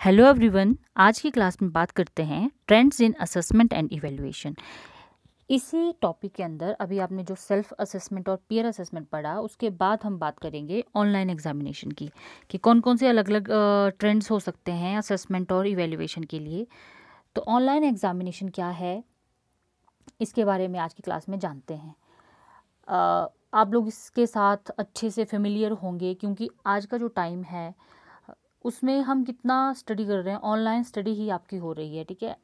Hello everyone, आज की class में बात करते हैं trends in assessment and evaluation. इसी टॉपिक के अंदर अभी आपने जो सेल्फ असेसमेंट और पीयर असेसमेंट पढ़ा, उसके बाद हम बात करेंगे ऑनलाइन एग्जामिनेशन की कि कौन कौन से अलग अलग ट्रेंड्स हो सकते हैं असेसमेंट और इवैल्यूएशन के लिए। तो ऑनलाइन एग्जामिनेशन क्या है, इसके बारे में आज की क्लास में जानते हैं। आप लोग इसके साथ अच्छे से फेमिलियर होंगे क्योंकि आज का जो टाइम है उसमें हम कितना स्टडी कर रहे हैं, ऑनलाइन स्टडी ही आपकी हो रही है, ठीक है।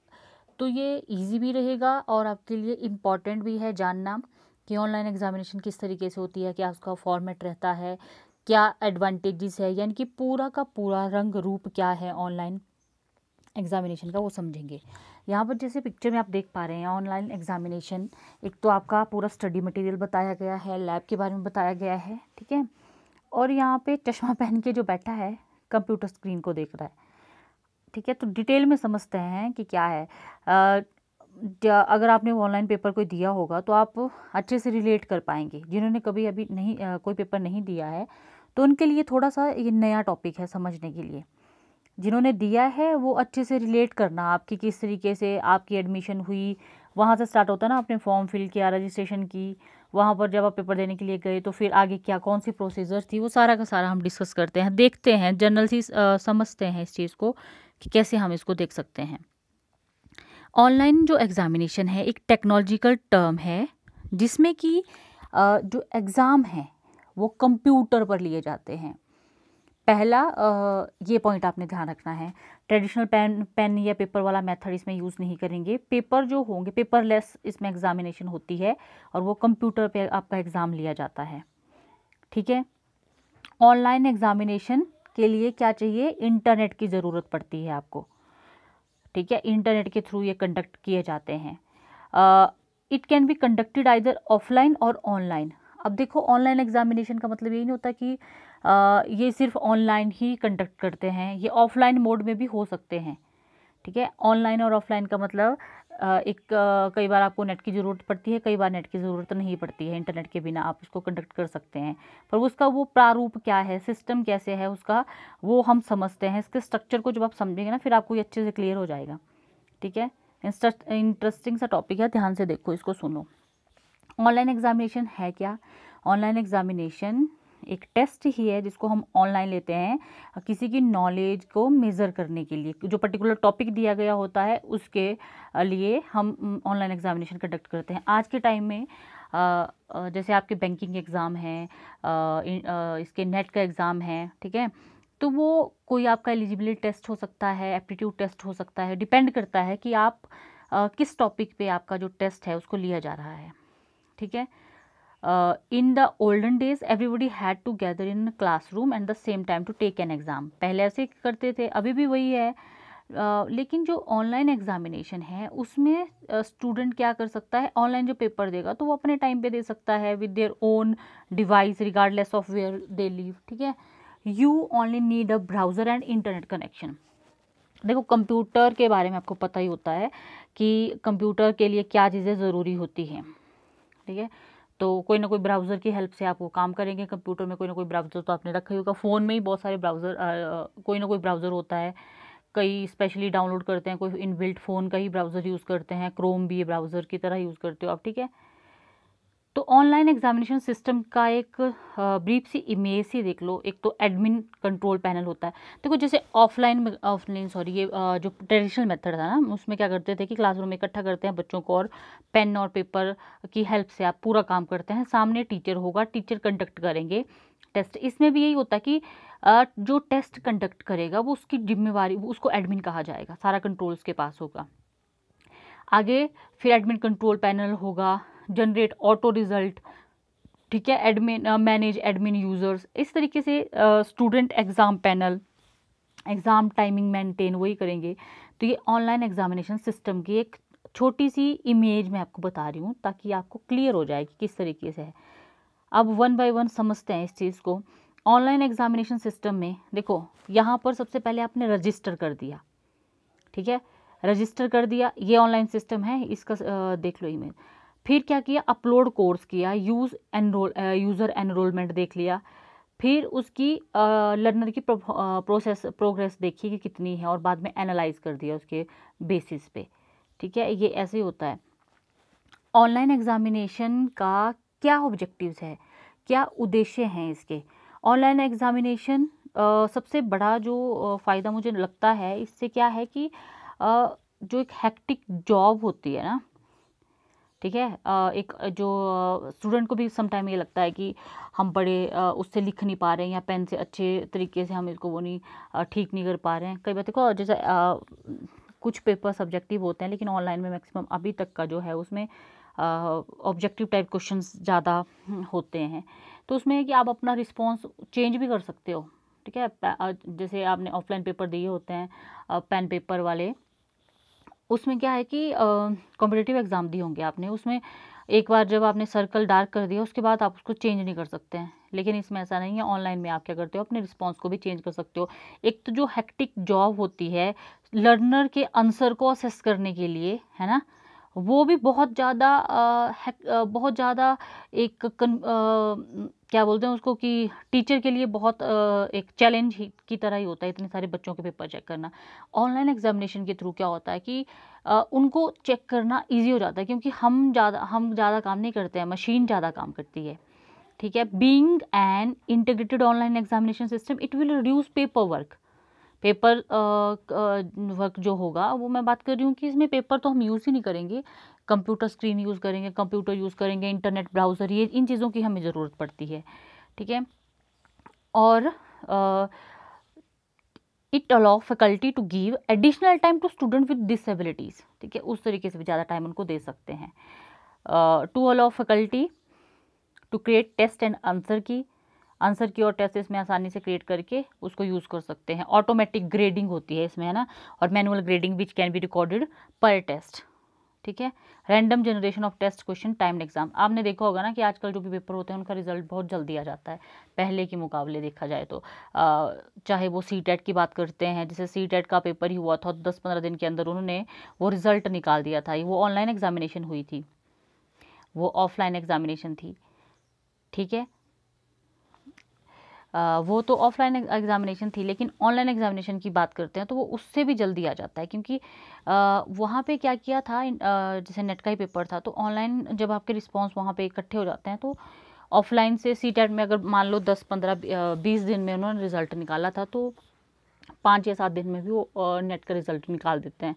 तो ये इजी भी रहेगा और आपके लिए इम्पॉर्टेंट भी है जानना कि ऑनलाइन एग्जामिनेशन किस तरीके से होती है, क्या उसका फॉर्मेट रहता है, क्या एडवांटेजेस है, यानी कि पूरा का पूरा रंग रूप क्या है ऑनलाइन एग्जामिनेशन का, वो समझेंगे। यहाँ पर जैसे पिक्चर में आप देख पा रहे हैं ऑनलाइन एग्जामिनेशन, एक तो आपका पूरा स्टडी मटेरियल बताया गया है, लैब के बारे में बताया गया है, ठीक है। और यहाँ पे चश्मा पहन के जो बैठा है कंप्यूटर स्क्रीन को देख रहा है, ठीक है। तो डिटेल में समझते हैं कि क्या है। अगर आपने ऑनलाइन पेपर कोई दिया होगा तो आप अच्छे से रिलेट कर पाएंगे। जिन्होंने कभी अभी नहीं कोई पेपर नहीं दिया है तो उनके लिए थोड़ा सा ये नया टॉपिक है समझने के लिए। जिन्होंने दिया है वो अच्छे से रिलेट करना, आपकी किस तरीके से आपकी एडमिशन हुई, वहाँ से स्टार्ट होता है ना, आपने फॉर्म फिल किया, रजिस्ट्रेशन की, वहाँ पर जब आप पेपर देने के लिए गए तो फिर आगे क्या कौन सी प्रोसीजर थी, वो सारा का सारा हम डिस्कस करते हैं, देखते हैं, जनरल सी समझते हैं इस चीज़ को कि कैसे हम इसको देख सकते हैं। ऑनलाइन जो एग्ज़ामिनेशन है एक टेक्नोलॉजिकल टर्म है जिसमें कि जो एग्ज़ाम हैं वो कंप्यूटर पर लिए जाते हैं। पहला ये पॉइंट आपने ध्यान रखना है, ट्रेडिशनल पेन या पेपर वाला मेथड इसमें यूज़ नहीं करेंगे। पेपर जो होंगे पेपरलेस इसमें एग्जामिनेशन होती है और वो कंप्यूटर पे आपका एग्ज़ाम लिया जाता है, ठीक है। ऑनलाइन एग्जामिनेशन के लिए क्या चाहिए, इंटरनेट की ज़रूरत पड़ती है आपको, ठीक है। इंटरनेट के थ्रू ये कंडक्ट किए जाते हैं। It can be conducted either offline और ऑनलाइन। अब देखो ऑनलाइन एग्जामिनेशन का मतलब ये नहीं होता कि ये सिर्फ ऑनलाइन ही कंडक्ट करते हैं, ये ऑफलाइन मोड में भी हो सकते हैं, ठीक है। ऑनलाइन और ऑफलाइन का मतलब कई बार आपको नेट की ज़रूरत पड़ती है, कई बार नेट की ज़रूरत नहीं पड़ती है, इंटरनेट के बिना आप इसको कंडक्ट कर सकते हैं। पर उसका वो प्रारूप क्या है, सिस्टम कैसे है उसका, वो हम समझते हैं। इसके स्ट्रक्चर को जब आप समझेंगे ना फिर आपको ये अच्छे से क्लियर हो जाएगा, ठीक है। इंटरेस्टिंग सा टॉपिक है, ध्यान से देखो, इसको सुनो। ऑनलाइन एग्जामिनेशन है क्या? ऑनलाइन एग्जामिनेशन एक टेस्ट ही है जिसको हम ऑनलाइन लेते हैं किसी की नॉलेज को मेज़र करने के लिए। जो पर्टिकुलर टॉपिक दिया गया होता है उसके लिए हम ऑनलाइन एग्जामिनेशन कंडक्ट करते हैं। आज के टाइम में जैसे आपके बैंकिंग एग्ज़ाम है, इसके नेट का एग्ज़ाम है, ठीक है। तो वो कोई आपका एलिजिबिलिटी टेस्ट हो सकता है, एप्टीट्यूड टेस्ट हो सकता है, डिपेंड करता है कि आप किस टॉपिक पे आपका जो टेस्ट है उसको लिया जा रहा है, ठीक है। In the olden days everybody had to gather in classroom and the same time to take an exam. पहले ऐसे करते थे, अभी भी वही है। लेकिन जो ऑनलाइन एग्जामिनेशन है उसमें स्टूडेंट क्या कर सकता है, ऑनलाइन जो पेपर देगा तो वो अपने टाइम पे दे सकता है with their own device regardless of where they live, ठीक है। You only need a browser and internet connection. देखो कंप्यूटर के बारे में आपको पता ही होता है कि कंप्यूटर के लिए क्या चीज़ें ज़रूरी होती हैं, ठीक है। तो कोई ना कोई ब्राउज़र की हेल्प से आप वो काम करेंगे। कंप्यूटर में कोई ना कोई ब्राउज़र तो आपने रखा ही होगा, फ़ोन में ही बहुत सारे ब्राउज़र कोई ना कोई ब्राउज़र होता है। कई स्पेशली डाउनलोड करते हैं, कोई इनबिल्ट फ़ोन का ही ब्राउज़र यूज़ करते हैं, क्रोम भी ब्राउज़र की तरह यूज़ करते हो आप, ठीक है। तो ऑनलाइन एग्जामिनेशन सिस्टम का एक ब्रीफ सी इमेज सी देख लो। एक तो एडमिन कंट्रोल पैनल होता है। देखो जैसे ऑफलाइन सॉरी ये जो ट्रेडिशनल मेथड था ना, उसमें क्या करते थे कि क्लासरूम में इकट्ठा करते हैं बच्चों को और पेन और पेपर की हेल्प से आप पूरा काम करते हैं। सामने टीचर होगा, टीचर कंडक्ट करेंगे टेस्ट। इसमें भी यही होता है कि जो टेस्ट कंडक्ट करेगा वो उसकी जिम्मेवारी, उसको एडमिन कहा जाएगा, सारा कंट्रोल उसके पास होगा। आगे फिर एडमिन कंट्रोल पैनल होगा, जनरेट ऑटो रिजल्ट, ठीक है, एडमिन मैनेज एडमिन यूज़र्स, इस तरीके से student exam panel, exam timing maintain वही करेंगे। तो ये ऑनलाइन एग्जामिनेशन सिस्टम की एक छोटी सी इमेज मैं आपको बता रही हूँ ताकि आपको क्लियर हो जाए कि किस तरीके से है। अब वन बाय वन समझते हैं इस चीज़ को। ऑनलाइन एग्जामिनेशन सिस्टम में देखो यहाँ पर सबसे पहले आपने रजिस्टर कर दिया, ठीक है, रजिस्टर कर दिया, ये ऑनलाइन सिस्टम है, इसका देख लो इमेज। फिर क्या किया, अपलोड कोर्स किया, यूज़र एनरोलमेंट देख लिया, फिर उसकी लर्नर की प्रोग्रेस देखी कि कितनी है, और बाद में एनालाइज कर दिया उसके बेसिस पे। ठीक है, ये ऐसे ही होता है। ऑनलाइन एग्जामिनेशन का क्या ऑब्जेक्टिव्स है, क्या उद्देश्य हैं इसके? ऑनलाइन एग्जामिनेशन सबसे बड़ा जो फ़ायदा मुझे लगता है इससे क्या है कि जो एक हेक्टिक जॉब होती है ना, ठीक है, एक जो स्टूडेंट को भी समटाइम ये लगता है कि हम बड़े उससे लिख नहीं पा रहे हैं, या पेन से अच्छे तरीके से हम इसको वो नहीं ठीक नहीं कर पा रहे हैं। कई बार देखो जैसे कुछ पेपर सब्जेक्टिव होते हैं, लेकिन ऑनलाइन में मैक्सिमम अभी तक का जो है उसमें ऑब्जेक्टिव टाइप क्वेश्चंस ज़्यादा होते हैं। तो उसमें है कि आप अपना रिस्पॉन्स चेंज भी कर सकते हो। ठीक है, जैसे आपने ऑफलाइन पेपर दिए होते हैं पेन पेपर वाले, उसमें क्या है कि कॉम्पिटिटिव एग्ज़ाम दिए होंगे आपने, उसमें एक बार जब आपने सर्कल डार्क कर दिया उसके बाद आप उसको चेंज नहीं कर सकते हैं। लेकिन इसमें ऐसा नहीं है, ऑनलाइन में आप क्या करते हो, अपने रिस्पॉन्स को भी चेंज कर सकते हो। एक तो जो हेक्टिक जॉब होती है लर्नर के आंसर को असेस करने के लिए, है ना, वो भी बहुत ज़्यादा बहुत ज़्यादा एक क्या बोलते हैं उसको कि टीचर के लिए बहुत एक चैलेंज की तरह ही होता है इतने सारे बच्चों के पेपर चेक करना। ऑनलाइन एग्जामिनेशन के थ्रू क्या होता है कि उनको चेक करना इजी हो जाता है, क्योंकि हम ज़्यादा काम नहीं करते हैं, मशीन ज़्यादा काम करती है। ठीक है, being an integrated online examination system it will reduce paper work जो होगा, वो मैं बात कर रही हूँ कि इसमें पेपर तो हम यूज़ ही नहीं करेंगे, कंप्यूटर स्क्रीन यूज़ करेंगे, कंप्यूटर यूज़ करेंगे, इंटरनेट ब्राउज़र, ये इन चीज़ों की हमें ज़रूरत पड़ती है। ठीक है, और it allow faculty to give additional time to student with disabilities. ठीक है, उस तरीके से भी ज़्यादा टाइम उनको दे सकते हैं। To allow faculty to create test and answer key और टेस्ट इसमें आसानी से क्रिएट करके उसको यूज़ कर सकते हैं। ऑटोमेटिक ग्रेडिंग होती है इसमें, है ना, और manual grading which can be recorded per test. ठीक है, random generation of test question timed exam. आपने देखा होगा ना कि आजकल जो भी पेपर होते हैं उनका रिजल्ट बहुत जल्दी आ जाता है पहले के मुकाबले देखा जाए तो। चाहे वो सीटेट की बात करते हैं, जैसे सीटेट का पेपर ही हुआ था 10-15 दिन के अंदर उन्होंने वो रिज़ल्ट निकाल दिया था। वो ऑनलाइन एग्जामिनेशन हुई थी, वो ऑफलाइन एग्जामिनेशन थी। ठीक है, वो तो ऑफलाइन एग्जामिनेशन थी, लेकिन ऑनलाइन एग्जामिनेशन की बात करते हैं तो वो उससे भी जल्दी आ जाता है, क्योंकि वहाँ पे क्या किया था, जैसे नेट का ही पेपर था, तो ऑनलाइन जब आपके रिस्पांस वहाँ पे इकट्ठे हो जाते हैं, तो ऑफलाइन से सीटेट में अगर मान लो 10-15-20 दिन में उन्होंने रिज़ल्ट निकाला था, तो 5 या 7 दिन में भी वो नेट का रिज़ल्ट निकाल देते हैं।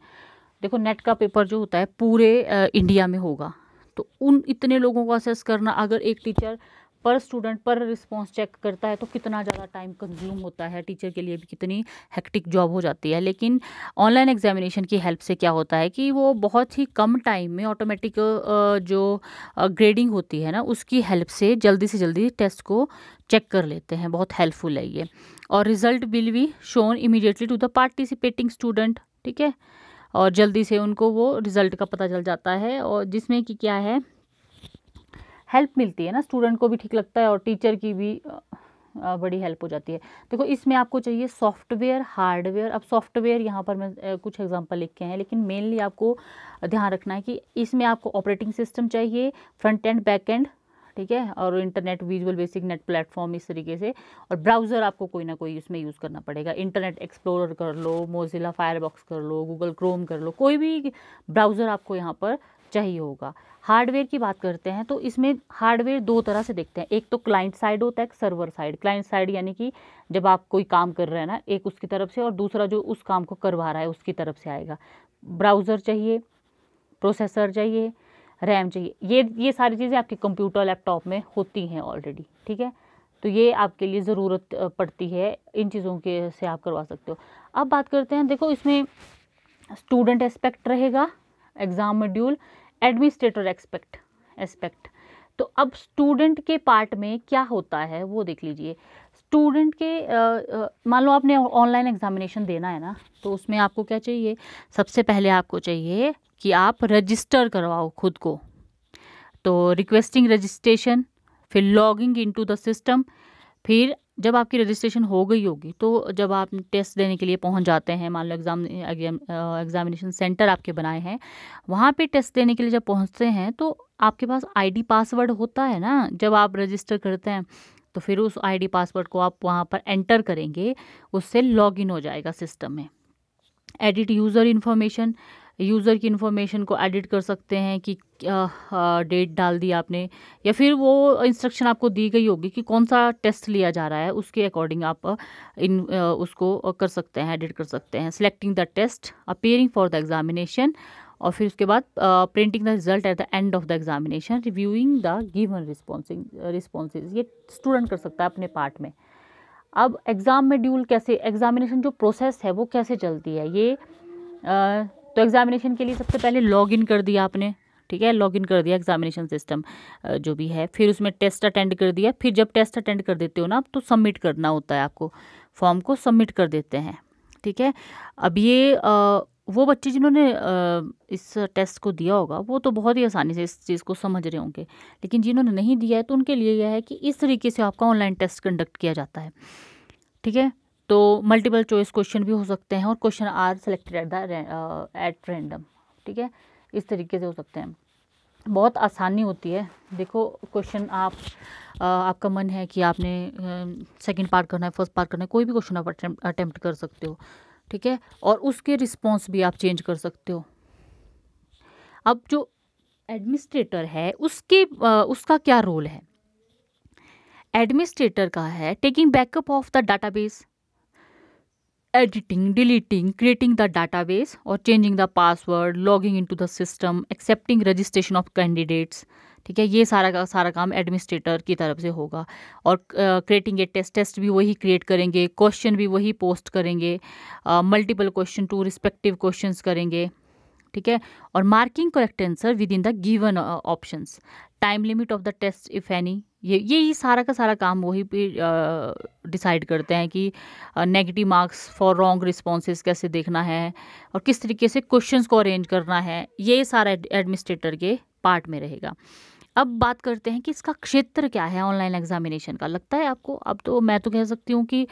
देखो, नेट का पेपर जो होता है पूरे इंडिया में होगा, तो उन इतने लोगों को असेस करना, अगर एक टीचर पर स्टूडेंट पर रिस्पॉन्स चेक करता है तो कितना ज़्यादा टाइम कंज्यूम होता है, टीचर के लिए भी कितनी हेक्टिक जॉब हो जाती है। लेकिन ऑनलाइन एग्जामिनेशन की हेल्प से क्या होता है कि वो बहुत ही कम टाइम में ऑटोमेटिक जो ग्रेडिंग होती है ना, उसकी हेल्प से जल्दी टेस्ट को चेक कर लेते हैं। बहुत हेल्पफुल है ये। और result will be shown immediately to the participating student. ठीक है, और जल्दी से उनको वो रिज़ल्ट का पता चल जाता है, और जिसमें कि क्या है, हेल्प मिलती है ना, स्टूडेंट को भी ठीक लगता है और टीचर की भी बड़ी हेल्प हो जाती है। देखो, इसमें आपको चाहिए सॉफ्टवेयर, हार्डवेयर। अब सॉफ्टवेयर यहाँ पर मैं कुछ एग्जांपल लिखे हैं, लेकिन मेनली आपको ध्यान रखना है कि इसमें आपको ऑपरेटिंग सिस्टम चाहिए, फ्रंट एंड बैक एंड, ठीक है, और internet, visual basic net platform, इस तरीके से। और ब्राउज़र आपको कोई ना कोई उसमें यूज़ करना पड़ेगा। इंटरनेट एक्सप्लोरर कर लो, मोजिला फायरबॉक्स कर लो, गूगल क्रोम कर लो, कोई भी ब्राउज़र आपको यहाँ पर चाहिए होगा। हार्डवेयर की बात करते हैं तो इसमें हार्डवेयर 2 तरह से देखते हैं। एक तो क्लाइंट साइड होता है, एक सर्वर साइड। क्लाइंट साइड यानी कि जब आप कोई काम कर रहे हैं ना, एक उसकी तरफ से, और दूसरा जो उस काम को करवा रहा है उसकी तरफ से आएगा। ब्राउज़र चाहिए, प्रोसेसर चाहिए, रैम चाहिए। ये सारी चीज़ें आपके कंप्यूटर, लैपटॉप में होती हैं ऑलरेडी। ठीक है, तो ये आपके लिए ज़रूरत पड़ती है, इन चीज़ों के से आप करवा सकते हो। अब बात करते हैं, देखो इसमें स्टूडेंट एस्पेक्ट रहेगा, एग्ज़ाम मॉड्यूल, एडमिनिस्ट्रेटर एस्पेक्ट। तो अब स्टूडेंट के पार्ट में क्या होता है वो देख लीजिए। स्टूडेंट के मान लो आपने ऑनलाइन एग्जामिनेशन देना है ना, तो उसमें आपको क्या चाहिए, सबसे पहले आपको चाहिए कि आप रजिस्टर करवाओ खुद को। तो रिक्वेस्टिंग रजिस्ट्रेशन, फिर लॉगिंग इनटू द सिस्टम। फिर जब आपकी रजिस्ट्रेशन हो गई होगी, तो जब आप टेस्ट देने के लिए पहुंच जाते हैं, मान लो एग्जामिनेशन सेंटर आपके बनाए हैं, वहाँ पे टेस्ट देने के लिए जब पहुंचते हैं, तो आपके पास आईडी पासवर्ड होता है ना जब आप रजिस्टर करते हैं, तो फिर उस आईडी पासवर्ड को आप वहाँ पर एंटर करेंगे, उससे लॉगिन हो जाएगा सिस्टम में। एडिट यूज़र इन्फॉर्मेशन, यूज़र की इन्फॉर्मेशन को एडिट कर सकते हैं कि डेट डाल दी आपने, या फिर वो इंस्ट्रक्शन आपको दी गई होगी कि कौन सा टेस्ट लिया जा रहा है, उसके अकॉर्डिंग आप उसको कर सकते हैं, एडिट कर सकते हैं। Selecting the test, appearing for the examination, और फिर उसके बाद printing the result at the end of the examination, reviewing the given responses, ये स्टूडेंट कर सकता है अपने पार्ट में। अब एग्ज़ाम में कैसे, एग्जामिनेशन जो प्रोसेस है वो कैसे चलती है ये, तो एग्जामिनेशन के लिए सबसे पहले लॉगिन कर दिया आपने, ठीक है, लॉगिन कर दिया एग्जामिनेशन सिस्टम जो भी है, फिर उसमें टेस्ट अटेंड कर दिया। फिर जब टेस्ट अटेंड कर देते हो ना आप, तो सबमिट करना होता है आपको, फॉर्म को सबमिट कर देते हैं, ठीक है। अब ये वो बच्चे जिन्होंने इस टेस्ट को दिया होगा वो तो बहुत ही आसानी से इस चीज़ को समझ रहे होंगे, लेकिन जिन्होंने नहीं दिया है तो उनके लिए यह है कि इस तरीके से आपका ऑनलाइन टेस्ट कंडक्ट किया जाता है, ठीक है। तो मल्टीपल चॉइस क्वेश्चन भी हो सकते हैं और question are selected at random, ठीक है, इस तरीके से हो सकते हैं। बहुत आसानी होती है। देखो क्वेश्चन आपका मन है कि आपने सेकंड पार्ट करना है, फर्स्ट पार्ट करना है, कोई भी क्वेश्चन आप अटेम्प्ट कर सकते हो, ठीक है, और उसके रिस्पॉन्स भी आप चेंज कर सकते हो। अब जो एडमिनिस्ट्रेटर है उसका क्या रोल है? एडमिनिस्ट्रेटर का है taking backup of the database, editing, deleting, creating the database और changing the password, logging into the system, accepting registration of candidates, ठीक है, ये सारा का सारा काम एडमिनिस्ट्रेटर की तरफ से होगा। और क्रिएटिंग ए टेस्ट भी वही क्रिएट करेंगे, क्वेश्चन भी वही पोस्ट करेंगे, multiple question to respective questions करेंगे, ठीक है, और marking correct answer within the given options, time limit of the test if any, ये सारा का सारा काम वही पे डिसाइड करते हैं कि negative marks for wrong responses कैसे देखना है और किस तरीके से क्वेश्चंस को अरेंज करना है, ये सारा एडमिनिस्ट्रेटर के पार्ट में रहेगा। अब बात करते हैं कि इसका क्षेत्र क्या है ऑनलाइन एग्जामिनेशन का। लगता है आपको, अब तो मैं तो कह सकती हूँ कि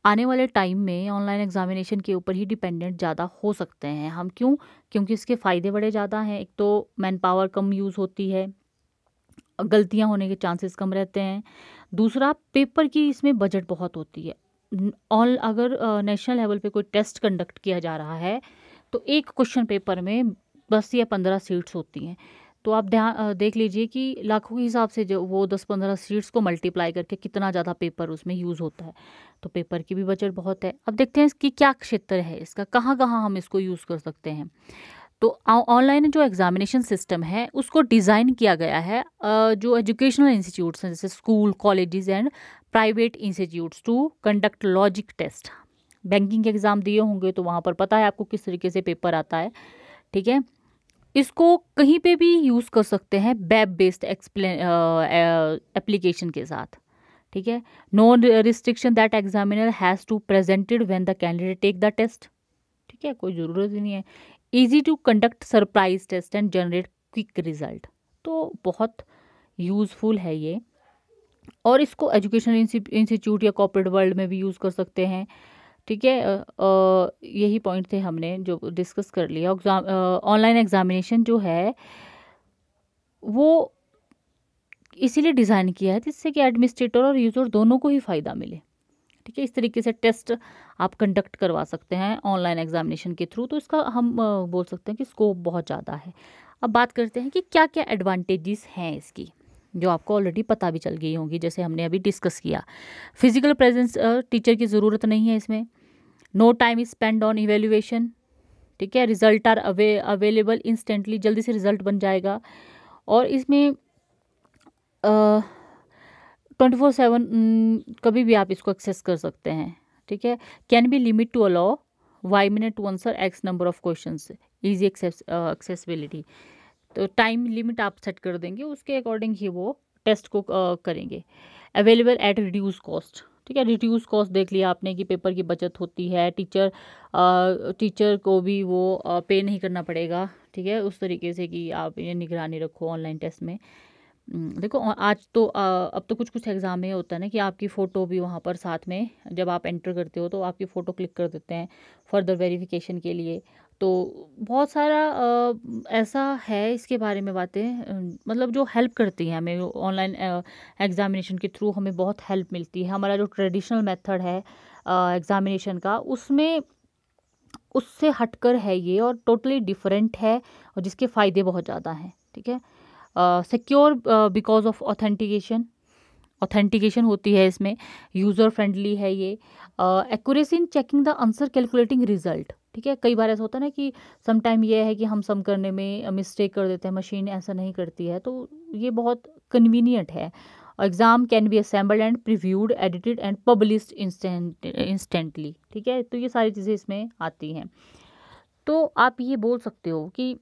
आने वाले टाइम में ऑनलाइन एग्जामिनेशन के ऊपर ही डिपेंडेंट ज़्यादा हो सकते हैं हम। क्यों? क्योंकि इसके फ़ायदे बड़े ज़्यादा हैं। एक तो मैन पावर कम यूज़ होती है, गलतियां होने के चांसेस कम रहते हैं। दूसरा, पेपर की इसमें बजट बहुत होती है। ऑल अगर नेशनल लेवल पे कोई टेस्ट कंडक्ट किया जा रहा है तो एक क्वेश्चन पेपर में 10 या 15 सीट्स होती हैं। तो आप देख लीजिए कि लाखों के हिसाब से जो वो 10-15 सीट्स को मल्टीप्लाई करके कितना ज़्यादा पेपर उसमें यूज़ होता है। तो पेपर की भी बजट बहुत है। अब देखते हैं इसकी क्या क्षेत्र है, इसका कहाँ कहाँ हम इसको यूज़ कर सकते हैं। तो ऑनलाइन जो एग्जामिनेशन सिस्टम है उसको डिज़ाइन किया गया है जो एजुकेशनल इंस्टीट्यूट्स हैं जैसे school, colleges and private institutes to conduct logic test. Banking के एग्ज़ाम दिए होंगे तो वहाँ पर पता है आपको किस तरीके से पेपर आता है, ठीक है। इसको कहीं पे भी यूज़ कर सकते हैं वेब बेस्ड एप्लीकेशन के साथ, ठीक है। No restriction that examiner has to presented when the candidate take the test, ठीक है, कोई ज़रूरत ही नहीं है। Easy to conduct surprise test and generate quick result, तो बहुत यूज़फुल है ये। और इसको एजुकेशनल इंस्टीट्यूट या कॉर्पोरेट वर्ल्ड में भी यूज़ कर सकते हैं, ठीक है। यही पॉइंट थे हमने जो डिस्कस कर लिया। ऑनलाइन एग्जामिनेशन जो है वो इसीलिए डिज़ाइन किया है जिससे कि एडमिनिस्ट्रेटर और यूज़र दोनों को ही फ़ायदा मिले, ठीक है। इस तरीके से टेस्ट आप कंडक्ट करवा सकते हैं ऑनलाइन एग्जामिनेशन के थ्रू, तो इसका हम बोल सकते हैं कि स्कोप बहुत ज़्यादा है। अब बात करते हैं कि क्या क्या एडवांटेजेस हैं इसकी, जो आपको ऑलरेडी पता भी चल गई होंगी, जैसे हमने अभी डिस्कस किया। फिजिकल प्रेजेंस, टीचर की ज़रूरत नहीं है इसमें। No time is spend on evaluation, ठीक है। रिजल्ट आर अवेलेबल इंस्टेंटली, जल्दी से रिजल्ट बन जाएगा। और इसमें 24/7 कभी भी आप इसको एक्सेस कर सकते हैं, ठीक है। Can be limit to allow Y minute to answer X number of questions, easy accessibility. तो टाइम लिमिट आप सेट कर देंगे, उसके अकॉर्डिंग ही वो टेस्ट को करेंगे। अवेलेबल एट रिड्यूस कॉस्ट, ठीक है। रिड्यूस कॉस्ट देख लिया आपने कि पेपर की बचत होती है, टीचर को भी वो पे नहीं करना पड़ेगा, ठीक है, उस तरीके से कि आप ये निगरानी रखो ऑनलाइन टेस्ट में। देखो आज तो अब तो कुछ कुछ एग्ज़ाम में होता है ना कि आपकी फ़ोटो भी वहाँ पर साथ में जब आप एंटर करते हो तो आपकी फ़ोटो क्लिक कर देते हैं फर्दर वेरिफिकेशन के लिए। तो बहुत सारा ऐसा है इसके बारे में बातें, मतलब जो हेल्प करती हैं हमें ऑनलाइन एग्ज़ामिनेशन के थ्रू, हमें बहुत हेल्प मिलती है। हमारा जो ट्रेडिशनल मेथड है एग्ज़ामिनेशन का, उसमें उससे हटकर है ये और टोटली डिफरेंट है, और जिसके फ़ायदे बहुत ज़्यादा हैं। ठीक है, सिक्योर बिकॉज ऑफ ऑथेंटिकेशन होती है इसमें, यूज़र फ्रेंडली है ये, accuracy in checking the answer, calculating result. ठीक है, कई बार ऐसा होता है ना कि सम टाइम ये है कि हम सम करने में मिस्टेक कर देते हैं, मशीन ऐसा नहीं करती है, तो ये बहुत कन्वीनियंट है। Exam can be assembled and previewed, edited and published instantly. ठीक है, तो ये सारी चीज़ें इसमें आती हैं। तो आप ये बोल सकते हो कि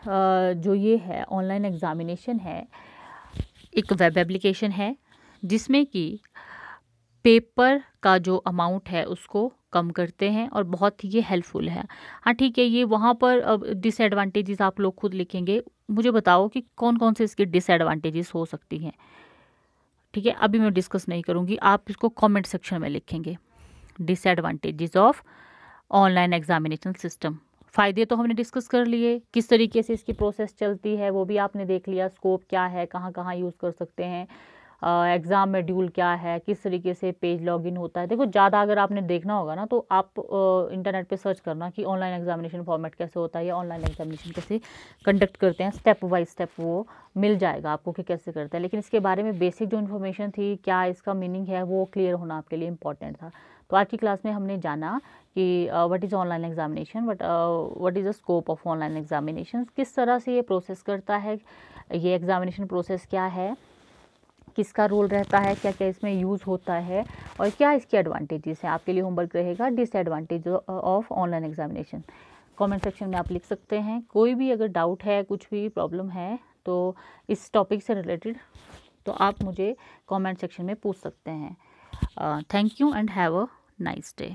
जो ये है ऑनलाइन एग्ज़ामिनेशन है, एक वेब एप्लीकेशन है जिसमें कि पेपर का जो अमाउंट है उसको कम करते हैं, और बहुत ही ये हेल्पफुल है। हाँ ठीक है, ये वहाँ पर अब डिसएडवांटेजेस आप लोग खुद लिखेंगे। मुझे बताओ कि कौन कौन से इसके डिसएडवांटेजेस हो सकती हैं। ठीक है, अभी मैं डिस्कस नहीं करूँगी, आप इसको कमेंट सेक्शन में लिखेंगे। Disadvantages of online examination system. फ़ायदे तो हमने डिस्कस कर लिए, किस तरीके से इसकी प्रोसेस चलती है वो भी आपने देख लिया, स्कोप क्या है, कहाँ कहाँ यूज़ कर सकते हैं, एग्ज़ाम मॉड्यूल क्या है, किस तरीके से पेज लॉगिन होता है। देखो ज़्यादा अगर आपने देखना होगा ना, तो आप इंटरनेट पे सर्च करना कि ऑनलाइन एग्जामिनेशन फॉर्मेट कैसे होता है या ऑनलाइन एग्जामिनेशन कैसे कंडक्ट करते हैं, स्टेप बाय स्टेप वो मिल जाएगा आपको कि कैसे करते हैं। लेकिन इसके बारे में बेसिक जो इन्फॉर्मेशन थी, क्या इसका मीनिंग है, वो क्लियर होना आपके लिए इंपॉर्टेंट था। तो आज की क्लास में हमने जाना कि what is online examination, what is the scope of online examination, किस तरह से ये प्रोसेस करता है, ये एग्जामिनेशन प्रोसेस क्या है, किसका रोल रहता है, क्या क्या इसमें यूज़ होता है, और क्या इसके एडवांटेजेस हैं। आपके लिए होमवर्क रहेगा disadvantage of online examination. Comment section में आप लिख सकते हैं। कोई भी अगर डाउट है, कुछ भी प्रॉब्लम है तो इस टॉपिक से रिलेटेड, तो आप मुझे कमेंट सेक्शन में पूछ सकते हैं। Thank you and have a nice day.